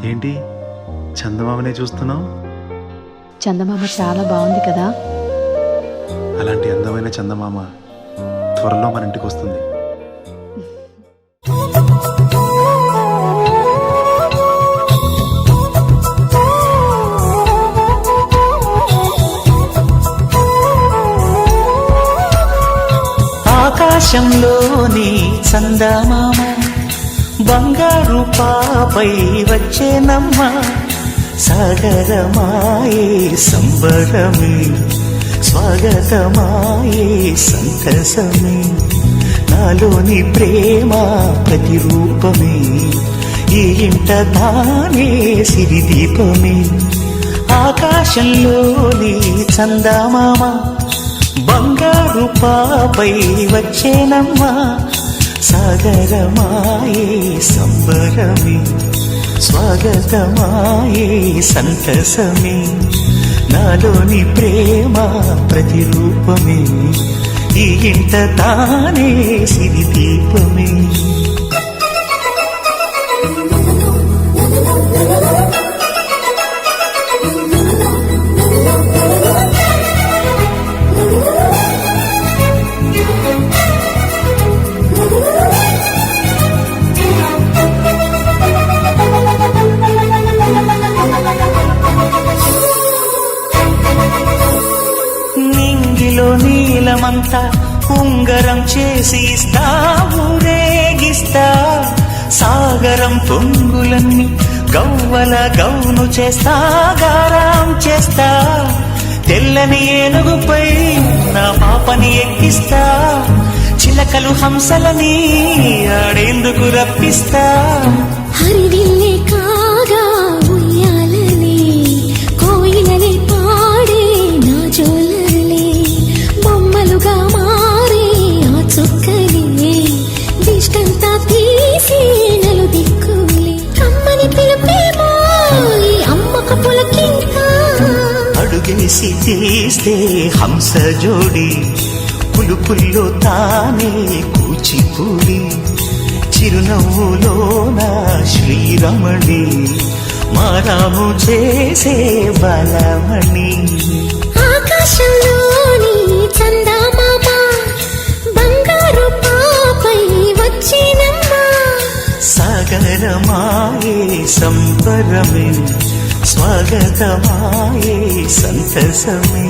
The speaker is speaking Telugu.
ఏంటి చందమామనే చూస్తున్నావు? చందమామ చాలా బాగుంది కదా. అలాంటి అందమైన చందమామ త్వరలో మన ఇంటికి వస్తుంది. ఆకాశంలోని చందమామ బంగారు పాపై వచ్చేనమ్మ. సాగరమాయే సంబరమే, స్వాగతమాయే సంతసమే. నాలోని ప్రేమ ప్రతిరూపమే, ఈ ఇంట తానే సిరిదీపమే. ఆకాశంలోని చందమామ బంగారు పాపై వచ్చేనమ్మా. సాగరమాయే సంబరమే, స్వాగతమాయే సంతసమే. నాలోని ప్రేమ ప్రతిరూపమే, ఈ ఇంట తానే సిరిదీపమే. నింగిలో నీలమంతా ఉంగరం చేసి ఇస్తా, ఊరేగిస్తా. సాగరం పొంగులన్నీ గవ్వల గౌను చేస్తా, గారం చేస్తా. తెల్లని ఏనుగుపై నా పాపని ఎక్కిస్తా, చిలకలు హంసలని ఆడేందుకు రప్పిస్తా. హరివిల్లే కాగా ఉయ్యాలనే, కోయిలనే పాడే నా జోలలే. బొమ్మలుగా మారే ఆ చుక్కలే, దిష్టంతా తీసి నలు దిక్కులే. అమ్మని పిలుపేమో ఈ అమ్మకు పులకింకా. అడుగేసి తీస్తే హంస జోడి, పులుపుల్లో తానే కూచిపూడి. చిరునవ్వులోన శ్రీరమణి, మారాము చేసే బలమణి. ఆకాశంలోని చందమామ బంగారు పాపై వచ్చినమ్మా. సాగరమాయే సంబరమే, స్వాగతమాయే సంతసమే.